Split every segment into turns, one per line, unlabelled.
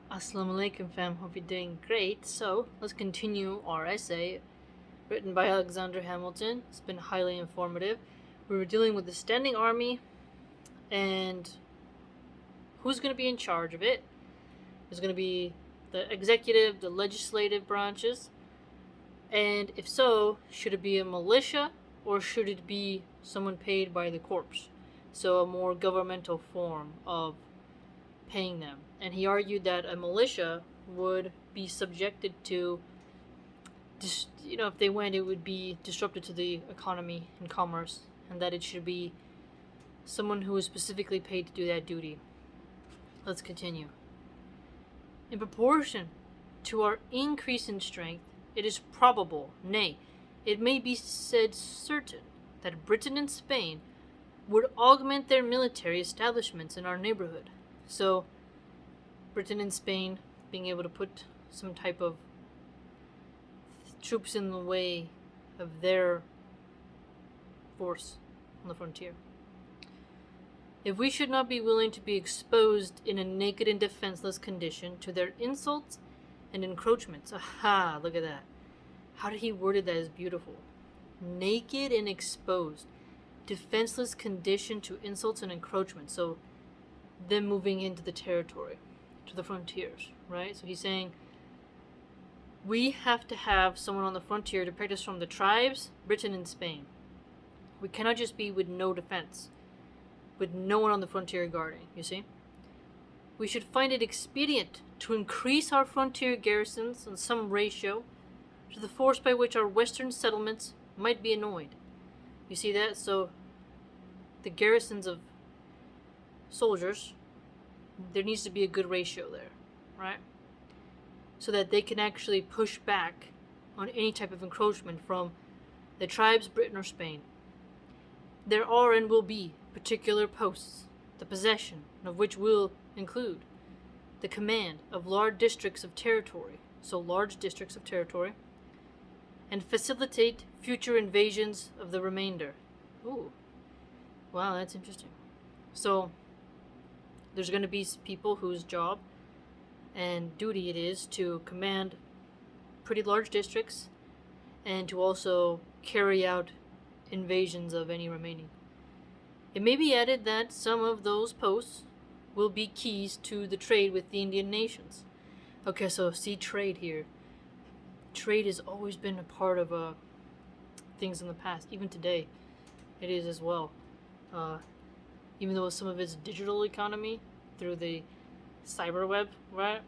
Assalamu alaikum fam, hope you're doing great. So, let's continue our essay written by Alexander Hamilton. It's been highly informative. We were dealing with the standing army and who's going to be in charge of it. There's going to be the executive, the legislative branches, and if so, should it be a militia or should it be someone paid by the corpse? So, a more governmental form of paying them. And he argued that a militia would be subjected to, if they went, it would be disrupted to the economy and commerce, and that it should be someone who is specifically paid to do that duty. Let's continue. In proportion to our increase in strength, it is probable, nay, it may be said certain, that Britain and Spain would augment their military establishments in our neighborhood. So, Britain and Spain being able to put some type of troops in the way of their force on the frontier. If we should not be willing to be exposed in a naked and defenseless condition to their insults and encroachments. Aha, look at that. How did he word it? That is beautiful. Naked and exposed. Defenseless condition to insults and encroachments. So, them moving into the territory, to the frontiers, right? So he's saying we have to have someone on the frontier to protect us from the tribes, Britain and Spain. We cannot just be with no defense, with no one on the frontier guarding, you see? We should find it expedient to increase our frontier garrisons in some ratio to the force by which our western settlements might be annoyed. You see that? So the garrisons of soldiers, there needs to be a good ratio there, right? So that they can actually push back on any type of encroachment from the tribes, Britain, or Spain. There are and will be particular posts, the possession of which will include the command of large districts of territory, and facilitate future invasions of the remainder. Ooh, wow, that's interesting. So, there's going to be people whose job and duty it is to command pretty large districts and to also carry out invasions of any remaining. It may be added that some of those posts will be keys to the trade with the Indian nations. Okay, so see trade here. Trade has always been a part of things in the past. Even today, it is as well. Even though some of it's digital economy through the cyber web, right?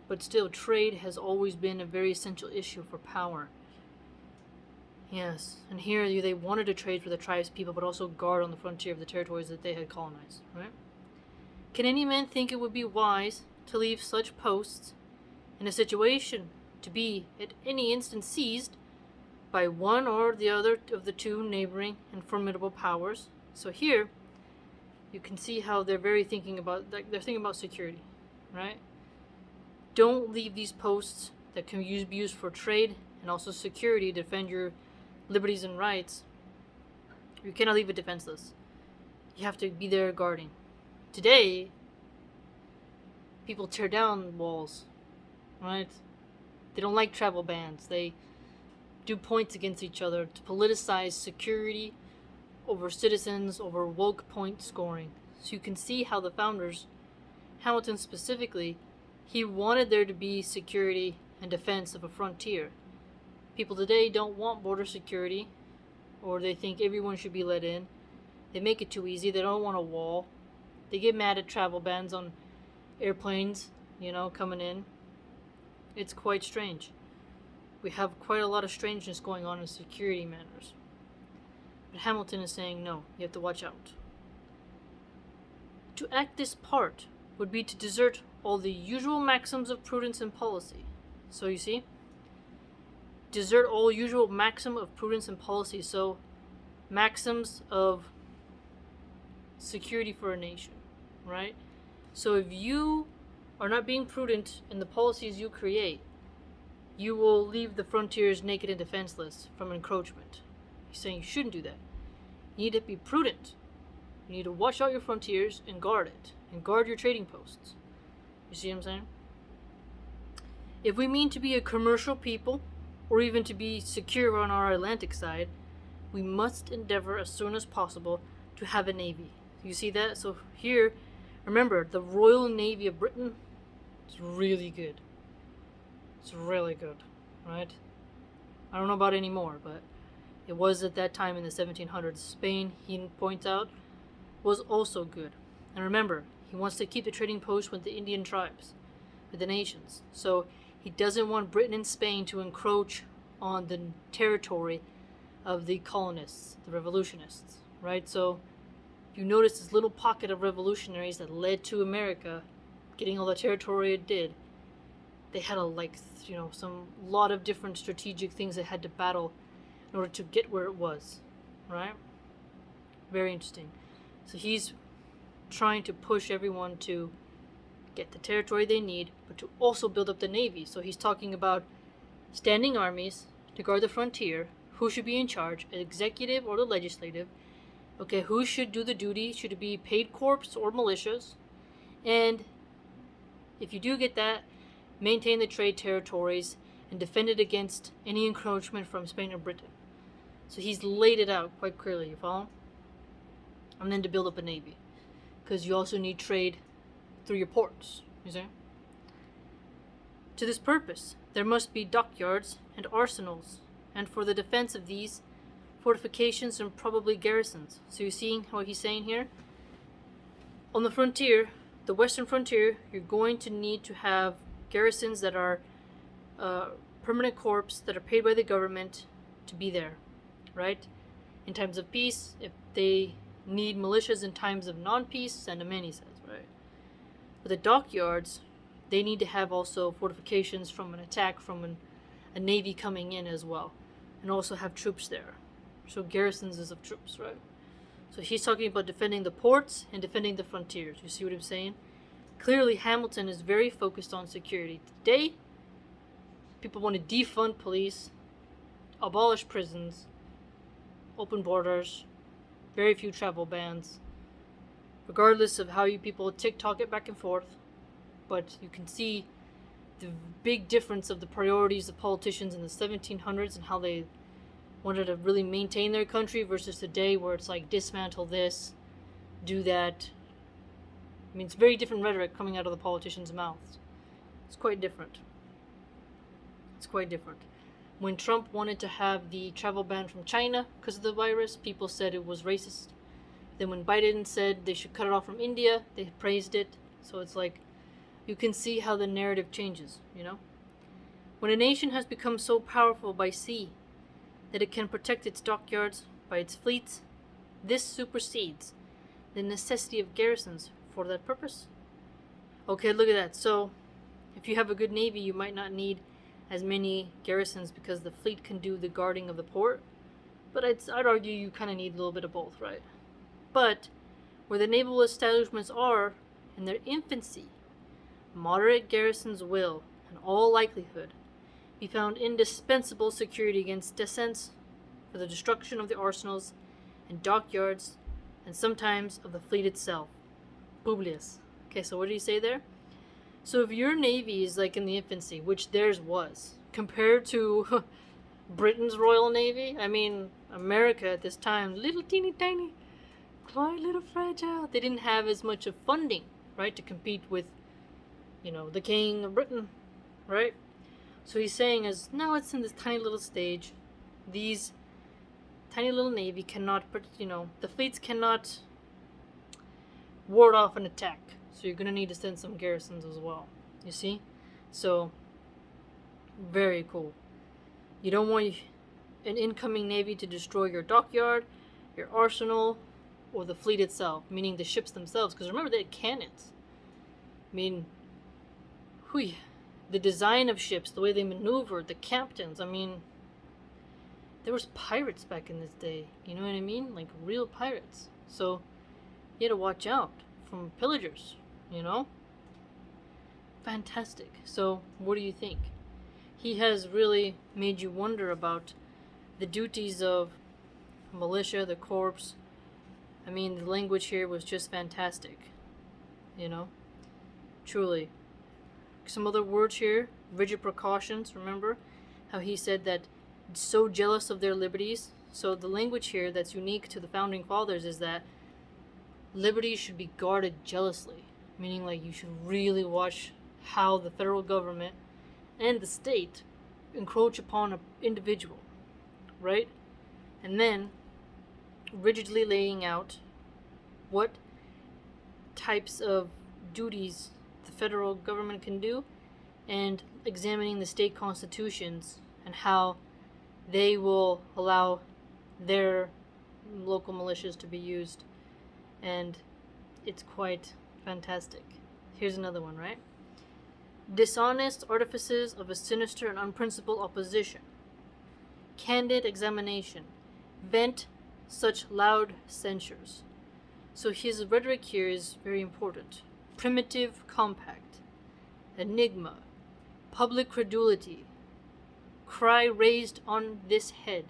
But still, trade has always been a very essential issue for power. Yes, and here they wanted to trade for the tribes people, but also guard on the frontier of the territories that they had colonized, right? Can any man think it would be wise to leave such posts in a situation to be at any instant seized by one or the other of the two neighboring and formidable powers? So here, you can see how they're thinking about security, right? Don't leave these posts that can be used for trade and also security to defend your liberties and rights. You cannot leave it defenseless. You have to be there guarding. Today, people tear down walls, right? They don't like travel bans. They do points against each other to politicize security over citizens, over woke point scoring. So you can see how the founders, Hamilton specifically, he wanted there to be security and defense of a frontier. People today don't want border security, or they think everyone should be let in. They make it too easy. They don't want a wall. They get mad at travel bans on airplanes, coming in. It's quite strange. We have quite a lot of strangeness going on in security matters. But Hamilton is saying, no, you have to watch out. To act this part would be to desert all the usual maxims of prudence and policy. So you see, desert all usual maxim of prudence and policy. So maxims of security for a nation, right? So if you are not being prudent in the policies you create, you will leave the frontiers naked and defenseless from encroachment. He's saying you shouldn't do that. You need to be prudent. You need to watch out your frontiers and guard it. And guard your trading posts. You see what I'm saying? If we mean to be a commercial people, or even to be secure on our Atlantic side, we must endeavor as soon as possible to have a navy. You see that? So here, remember, the Royal Navy of Britain is really good. It's really good, right? I don't know about anymore, but it was at that time in the 1700s. Spain, he points out, was also good. And remember, he wants to keep the trading post with the Indian tribes, with the nations. So he doesn't want Britain and Spain to encroach on the territory of the colonists, the revolutionists, right? So you notice this little pocket of revolutionaries that led to America getting all the territory it did. They had some lot of different strategic things they had to battle in order to get where it was, right? Very interesting. So he's trying to push everyone to get the territory they need, but to also build up the navy. So he's talking about standing armies to guard the frontier. Who should be in charge, executive or the legislative? Okay, who should do the duty? Should it be paid corps or militias? And if you do get that, maintain the trade territories and defend it against any encroachment from Spain or Britain. So he's laid it out quite clearly, you follow? And then to build up a navy, because you also need trade through your ports, you see? To this purpose, there must be dockyards and arsenals, and for the defense of these, fortifications and probably garrisons. So you're seeing what he's saying here? On the frontier, the western frontier, you're going to need to have garrisons that are permanent corps that are paid by the government to be there, right? In times of peace, if they need militias in times of non-peace, send them in, he says, right? But the dockyards, they need to have also fortifications from an attack from a navy coming in as well, and also have troops there. So garrisons is of troops, right? So he's talking about defending the ports and defending the frontiers. You see what I'm saying? Clearly, Hamilton is very focused on security. Today, people want to defund police, abolish prisons, open borders, very few travel bans, regardless of how you people TikTok it back and forth. But you can see the big difference of the priorities of politicians in the 1700s and how they wanted to really maintain their country versus today, where it's like dismantle this, do that. I mean, it's very different rhetoric coming out of the politicians' mouths. It's quite different. It's quite different. When Trump wanted to have the travel ban from China because of the virus, people said it was racist. Then when Biden said they should cut it off from India, they praised it. So it's like, you can see how the narrative changes, you know? When a nation has become so powerful by sea that it can protect its dockyards by its fleets, this supersedes the necessity of garrisons for that purpose. Okay, look at that. So, if you have a good navy, you might not need as many garrisons because the fleet can do the guarding of the port. But I'd argue you kind of need a little bit of both, right? But where the naval establishments are in their infancy, moderate garrisons will, in all likelihood, be found indispensable security against descents, for the destruction of the arsenals and dockyards, and sometimes of the fleet itself. Publius. Okay, so what did he say there? So if your navy is like in the infancy, which theirs was, compared to Britain's Royal Navy, I mean, America at this time, little teeny tiny, quite little fragile. They didn't have as much of funding, right, to compete with, the King of Britain, right? So he's saying is, now it's in this tiny little stage. These tiny little navy cannot, the fleets cannot ward off an attack. So you're going to need to send some garrisons as well. You see? So, very cool. You don't want an incoming navy to destroy your dockyard, your arsenal, or the fleet itself, meaning the ships themselves. Because remember, they had cannons. I mean, the design of ships, the way they maneuvered, the captains, I mean, there was pirates back in this day. You know what I mean? Like real pirates. So, you had to watch out from pillagers, Fantastic. So, what do you think? He has really made you wonder about the duties of militia, the corps. I mean, the language here was just fantastic, Truly. Some other words here rigid precautions. Remember how he said that so jealous of their liberties? So the language here that's unique to the founding fathers is that liberties should be guarded jealously, meaning like you should really watch how the federal government and the state encroach upon an individual, right? And then rigidly laying out what types of duties the federal government can do, and examining the state constitutions and how they will allow their local militias to be used. And it's quite fantastic. Here's another one, right? Dishonest artifices of a sinister and unprincipled opposition. Candid examination. Vent such loud censures. So his rhetoric here is very important. Primitive compact. Enigma. Public credulity. Cry raised on this head.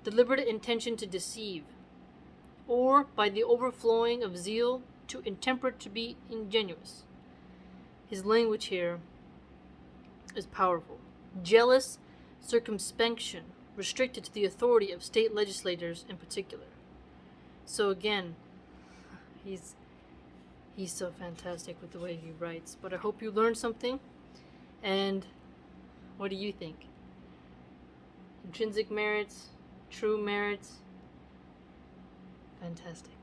Deliberate intention to deceive. Or by the overflowing of zeal too intemperate to be ingenuous. His language here is powerful. Jealous circumspection restricted to the authority of state legislators in particular. So again, he's so fantastic with the way he writes. But I hope you learned something. And what do you think? Intrinsic merits, true merits. Fantastic.